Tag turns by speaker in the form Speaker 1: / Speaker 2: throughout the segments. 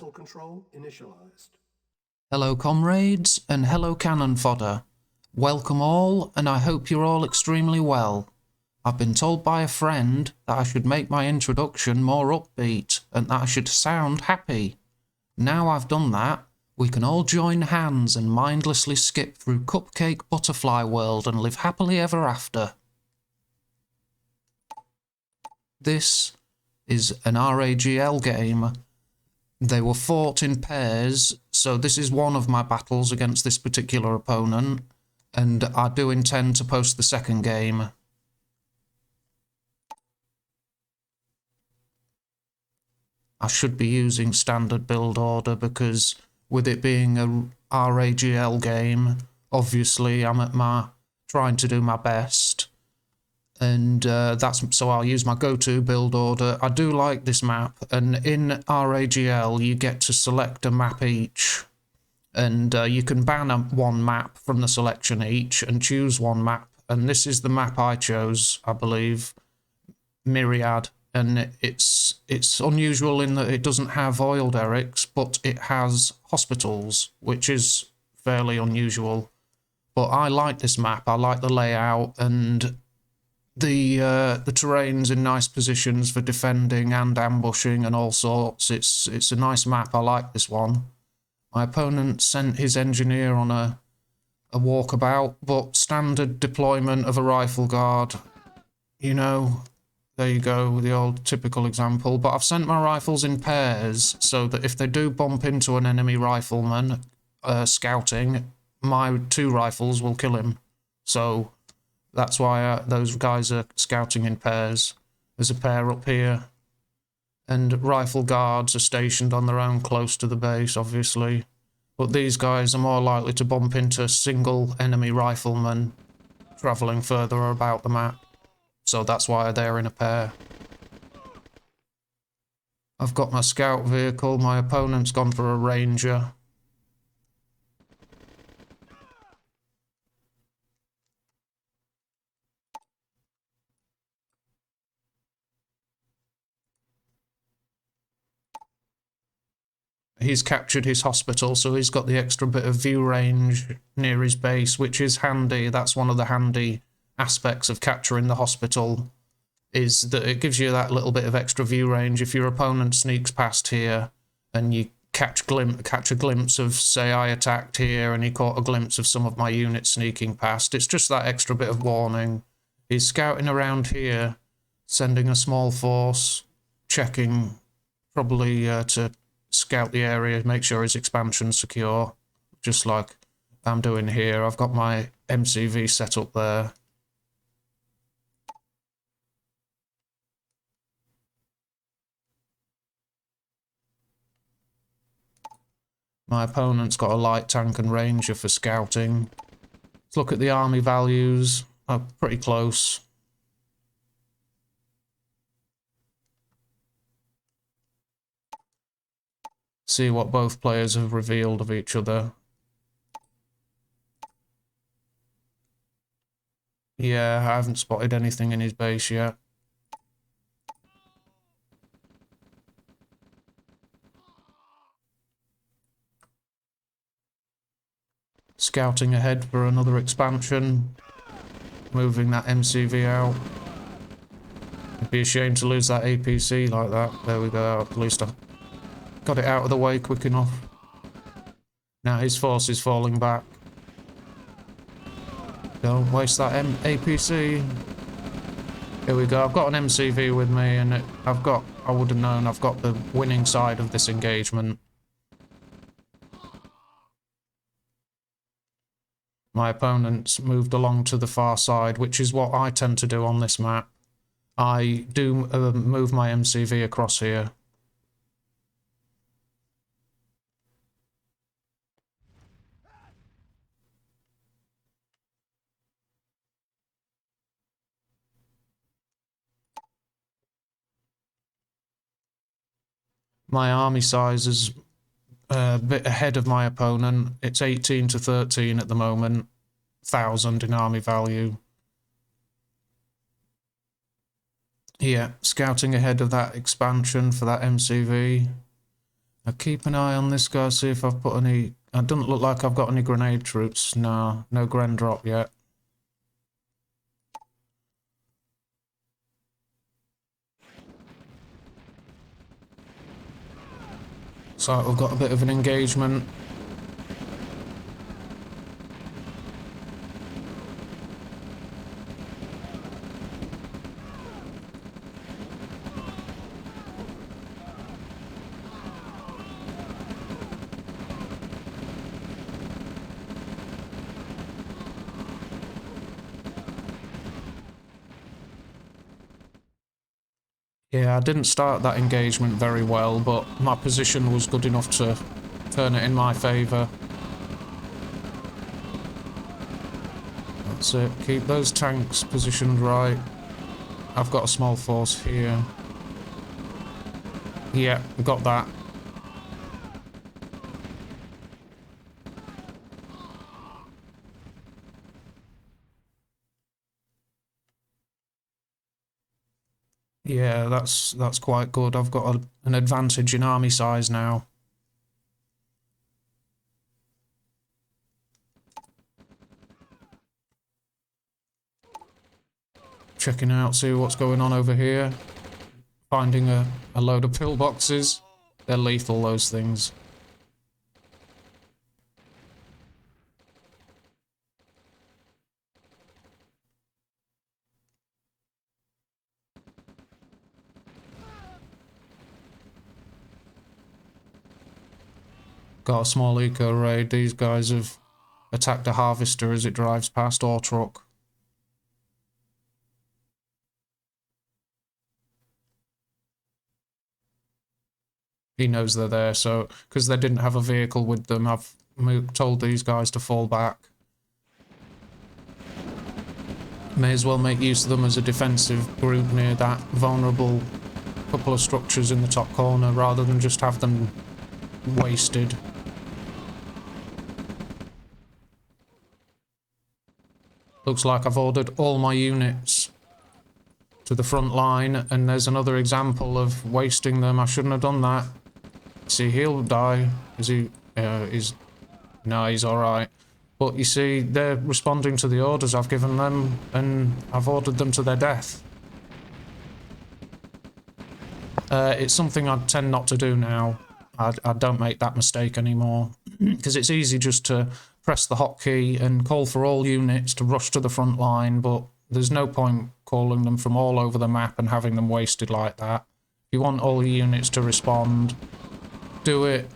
Speaker 1: battle control initialized.
Speaker 2: Hello comrades, and hello cannon fodder. Welcome all, and I hope you're all extremely well. I've been told by a friend that I should make my introduction more upbeat, and that I should sound happy. Now I've done that, we can all join hands and mindlessly skip through Cupcake Butterfly World and live happily ever after. This is an RAGL game. They were fought in pairs, so this is one of my battles against this particular opponent, and I do intend to post the second game. I should be using standard build order because with it being a RAGL game, obviously I'm trying to do my best. And so I'll use my go-to build order. I do like this map, and in RAGL you get to select a map each, and you can ban one map from the selection each and choose one map, and this is the map I chose, I believe, Myriad, and it's unusual in that it doesn't have oil derricks, but it has hospitals, which is fairly unusual. But I like this map, I like the layout, and the terrain's in nice positions for defending and ambushing and all sorts. It's a nice map. I like this one. My opponent sent his engineer on a walkabout, but standard deployment of a rifle guard. You know, there you go, the old typical example. But I've sent my rifles in pairs so that if they do bump into an enemy rifleman scouting, my two rifles will kill him. So that's why those guys are scouting in pairs. There's a pair up here. And rifle guards are stationed on their own close to the base, obviously. But these guys are more likely to bump into single enemy riflemen travelling further about the map. So that's why they're in a pair. I've got my scout vehicle. My opponent's gone for a ranger. He's captured his hospital, so he's got the extra bit of view range near his base, which is handy. That's one of the handy aspects of capturing the hospital, is that it gives you that little bit of extra view range. If your opponent sneaks past here and you catch a glimpse of, say, I attacked here and he caught a glimpse of some of my units sneaking past, it's just that extra bit of warning. He's scouting around here, sending a small force, checking probably to scout the area, make sure his expansion's secure, just like I'm doing here. I've got my MCV set up there. My opponent's got a light tank and ranger for scouting. Let's look at the army values. Pretty close. See what both players have revealed of each other. Yeah, I haven't spotted anything in his base yet. Scouting ahead for another expansion. Moving that MCV out. It'd be a shame to lose that APC like that. There we go, at least I got it out of the way quick enough. Now his force is falling back. Don't waste that APC. Here we go. I've got an MCV with me, and I would have known I've got the winning side of this engagement. My opponent's moved along to the far side, which is what I tend to do on this map. I do move my MCV across here. My army size is a bit ahead of my opponent. It's 18 to 13 at the moment. 1,000 in army value. Yeah, scouting ahead of that expansion for that MCV. Now keep an eye on this guy, see if I've put any... It doesn't look like I've got any grenade troops. No, no gren drop yet. So we've got a bit of an engagement. Yeah, I didn't start that engagement very well, but my position was good enough to turn it in my favour. That's it. Keep those tanks positioned right. I've got a small force here. Yeah, got that. Yeah, that's quite good. I've got an advantage in army size now. Checking out, see what's going on over here. Finding a load of pillboxes. They're lethal, those things. Got a small eco raid. These guys have attacked a harvester as it drives past, or truck. He knows they're there, so because they didn't have a vehicle with them, I've told these guys to fall back. May as well make use of them as a defensive group near that vulnerable couple of structures in the top corner, rather than just have them wasted. Looks like I've ordered all my units to the front line, and there's another example of wasting them. I shouldn't have done that. See, he'll die. Is he? No, he's alright. But you see, they're responding to the orders I've given them, and I've ordered them to their death. It's something I tend not to do now. I don't make that mistake anymore. Because it's easy just to press the hotkey and call for all units to rush to the front line, but there's no point calling them from all over the map and having them wasted like that. If you want all your units to respond, do it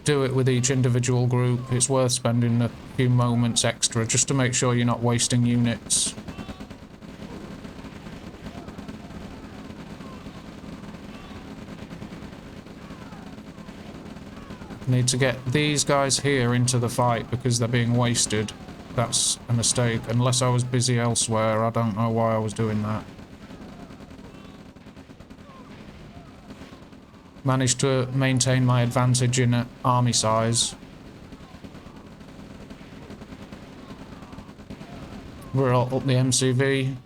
Speaker 2: with each individual group. It's worth spending a few moments extra just to make sure you're not wasting units. Need to get these guys here into the fight because they're being wasted. That's a mistake. Unless I was busy elsewhere, I don't know why I was doing that. Managed to maintain my advantage in army size. We're all up the MCV.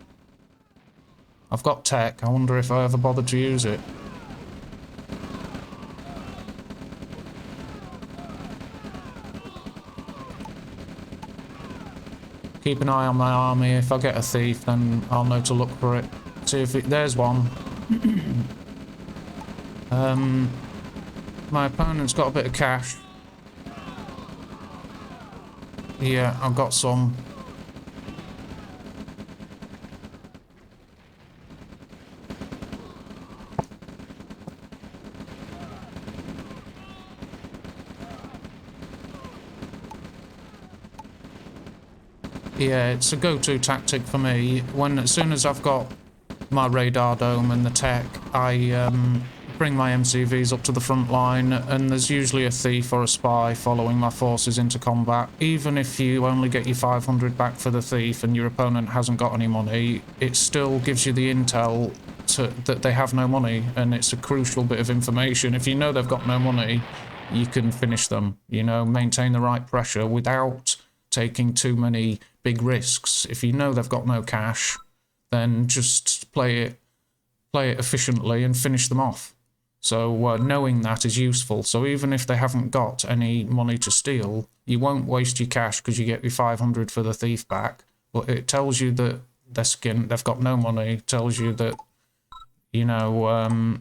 Speaker 2: I've got tech. I wonder if I ever bothered to use it. Keep an eye on my army. If I get a thief, then I'll know to look for it. See if there's one. My opponent's got a bit of cash. Yeah, I've got some. Yeah, it's a go-to tactic for me. As soon as I've got my radar dome and the tech, I bring my MCVs up to the front line, and there's usually a thief or a spy following my forces into combat. Even if you only get your 500 back for the thief and your opponent hasn't got any money, it still gives you the intel that they have no money, and it's a crucial bit of information. If you know they've got no money, you can finish them, you know, maintain the right pressure without taking too many big risks. If you know they've got no cash, then just play it efficiently and finish them off. So knowing that is useful. So even if they haven't got any money to steal, you won't waste your cash because you get your 500 for the thief back. But it tells you that they've got no money. It tells you that, you know,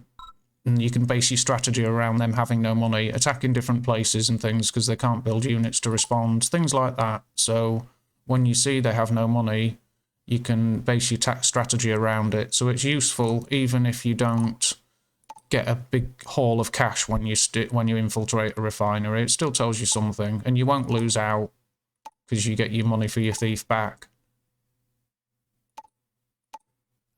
Speaker 2: you can base your strategy around them having no money, attacking different places and things because they can't build units to respond, things like that. So when you see they have no money, you can base your strategy around it. So it's useful even if you don't get a big haul of cash when you infiltrate a refinery. It still tells you something, and you won't lose out because you get your money for your thief back.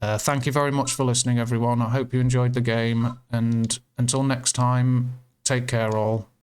Speaker 2: Thank you very much for listening, everyone. I hope you enjoyed the game, and until next time, take care all.